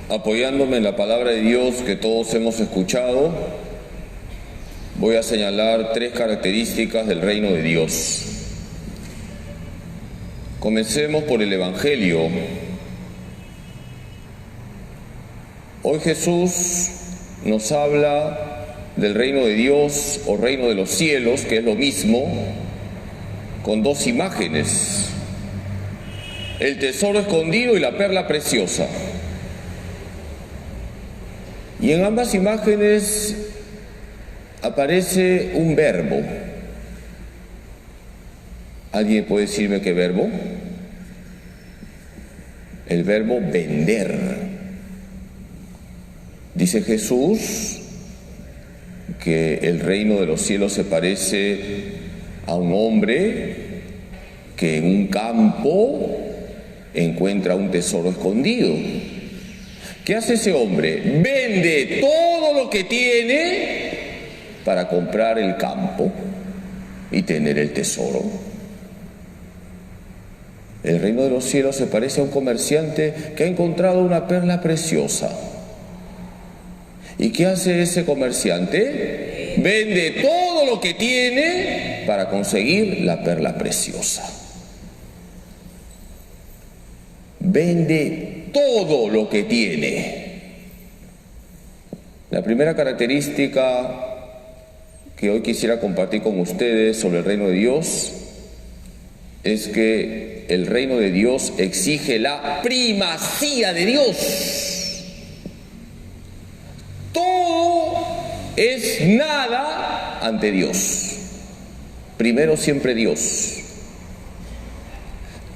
apoyándome en la palabra de Dios que todos hemos escuchado, voy a señalar 3 características del reino de Dios. Comencemos por el Evangelio. Hoy Jesús nos habla del reino de Dios o reino de los cielos, que es lo mismo, con 2 imágenes: el tesoro escondido y la perla preciosa. Y en ambas imágenes aparece un verbo. ¿Alguien puede decirme qué verbo? El verbo vender. Dice Jesús que el reino de los cielos se parece a un hombre que en un campo encuentra un tesoro escondido. ¿Qué hace ese hombre? Vende todo lo que tiene para comprar el campo y tener el tesoro. El reino de los cielos se parece a un comerciante que ha encontrado una perla preciosa. ¿Y qué hace ese comerciante? Vende todo lo que tiene para conseguir la perla preciosa. Vende todo lo que tiene. La primera característica que hoy quisiera compartir con ustedes sobre el reino de Dios es que el reino de Dios exige la primacía de Dios. Todo es nada ante Dios. Primero siempre Dios.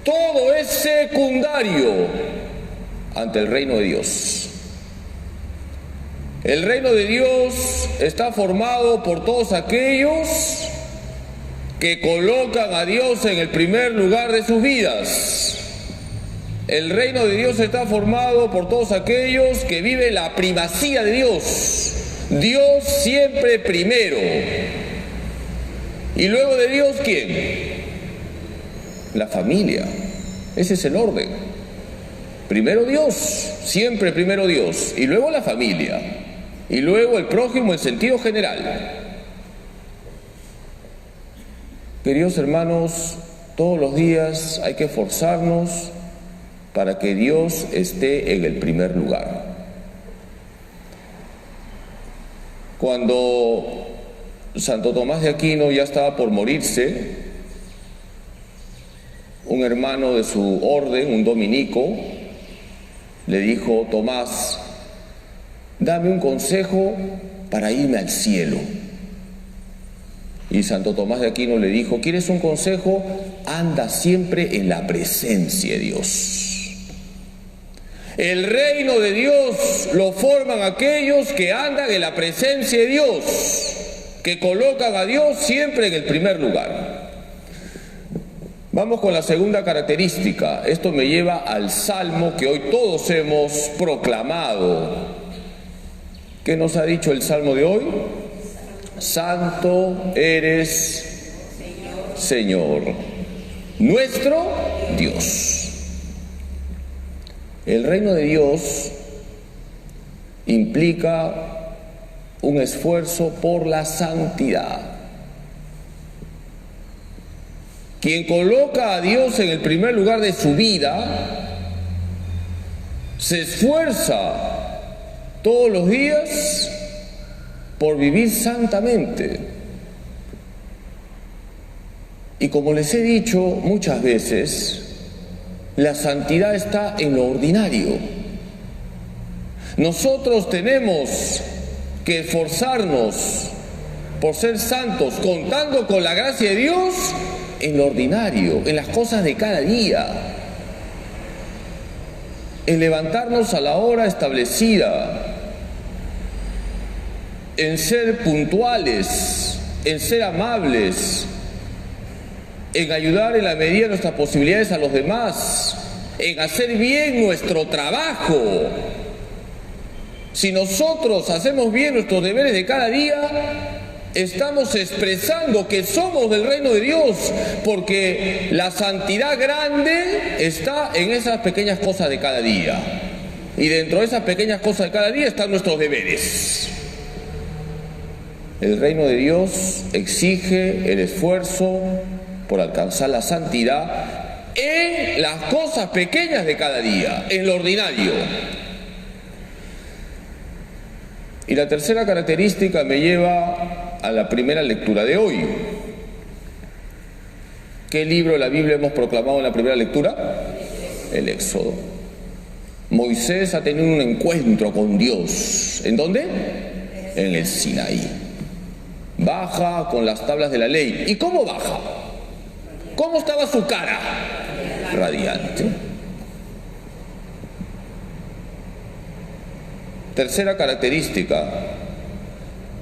Todo es secundario ante el reino de Dios. El reino de Dios está formado por todos aquellos que colocan a Dios en el primer lugar de sus vidas. El reino de Dios está formado por todos aquellos que viven la primacía de Dios. Dios siempre primero. Y luego de Dios, ¿quién? La familia. Ese es el orden. Primero Dios, siempre primero Dios, y luego la familia, y luego el prójimo en sentido general. Queridos hermanos, todos los días hay que esforzarnos para que Dios esté en el primer lugar. Cuando Santo Tomás de Aquino ya estaba por morirse, un hermano de su orden, un dominico, le dijo: Tomás, dame un consejo para irme al cielo. Y Santo Tomás de Aquino le dijo: ¿quieres un consejo? Anda siempre en la presencia de Dios. El reino de Dios lo forman aquellos que andan en la presencia de Dios, que colocan a Dios siempre en el primer lugar. Vamos con la segunda característica. Esto me lleva al salmo que hoy todos hemos proclamado. ¿Qué nos ha dicho el salmo de hoy? Santo eres, Señor, nuestro Dios. El reino de Dios implica un esfuerzo por la santidad. Quien coloca a Dios en el primer lugar de su vida se esfuerza todos los días por vivir santamente. Y como les he dicho muchas veces, la santidad está en lo ordinario. Nosotros tenemos que esforzarnos por ser santos, contando con la gracia de Dios en lo ordinario, en las cosas de cada día, en levantarnos a la hora establecida, en ser puntuales, en ser amables, en ayudar en la medida de nuestras posibilidades a los demás, en hacer bien nuestro trabajo. Si nosotros hacemos bien nuestros deberes de cada día, estamos expresando que somos del reino de Dios, porque la santidad grande está en esas pequeñas cosas de cada día. Y dentro de esas pequeñas cosas de cada día están nuestros deberes. El reino de Dios exige el esfuerzo por alcanzar la santidad en las cosas pequeñas de cada día, en lo ordinario. Y la tercera característica me lleva a la primera lectura de hoy. ¿Qué libro de la Biblia hemos proclamado en la primera lectura? El Éxodo. Moisés ha tenido un encuentro con Dios. ¿En dónde? En el Sinaí. Baja con las tablas de la ley. ¿Y cómo baja? ¿Cómo estaba su cara? Radiante. Tercera característica.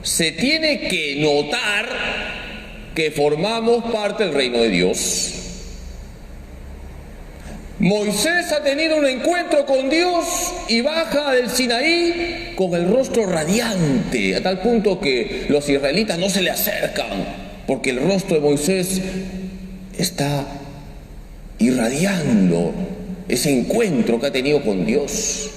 Se tiene que notar que formamos parte del reino de Dios. Moisés ha tenido un encuentro con Dios y baja del Sinaí con el rostro radiante, a tal punto que los israelitas no se le acercan, porque el rostro de Moisés está irradiando ese encuentro que ha tenido con Dios.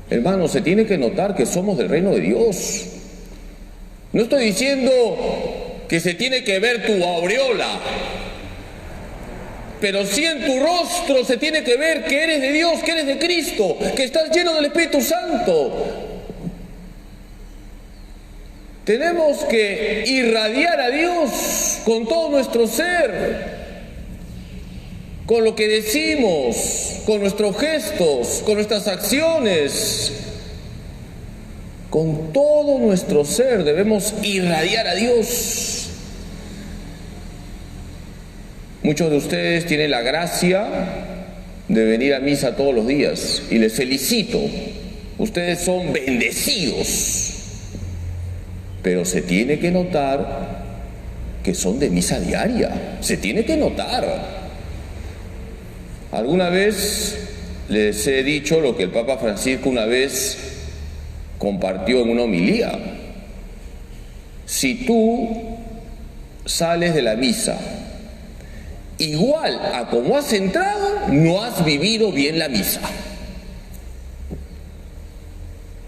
Hermanos, se tiene que notar que somos del reino de Dios. No estoy diciendo que se tiene que ver tu aureola, pero sí en tu rostro se tiene que ver que eres de Dios, que eres de Cristo, que estás lleno del Espíritu Santo. Tenemos que irradiar a Dios con todo nuestro ser, con lo que decimos, con nuestros gestos, con nuestras acciones. Con todo nuestro ser debemos irradiar a Dios. Muchos de ustedes tienen la gracia de venir a misa todos los días y les felicito. Ustedes son bendecidos. Pero se tiene que notar que son de misa diaria. Se tiene que notar. Alguna vez les he dicho lo que el Papa Francisco una vez compartió en una homilía. Si tú sales de la misa igual a como has entrado, no has vivido bien la misa.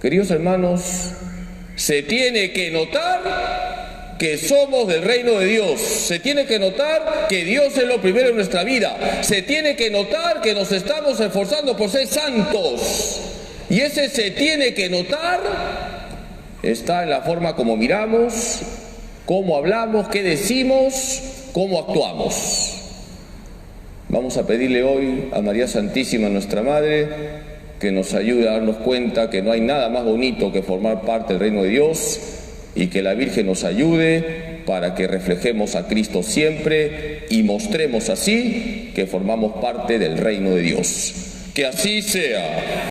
Queridos hermanos, se tiene que notar que somos del reino de Dios. Se tiene que notar que Dios es lo primero en nuestra vida. Se tiene que notar que nos estamos esforzando por ser santos. Y ese se tiene que notar está en la forma como miramos, cómo hablamos, qué decimos, cómo actuamos. Vamos a pedirle hoy a María Santísima, nuestra Madre, que nos ayude a darnos cuenta que no hay nada más bonito que formar parte del reino de Dios, y que la Virgen nos ayude para que reflejemos a Cristo siempre y mostremos así que formamos parte del reino de Dios. Que así sea.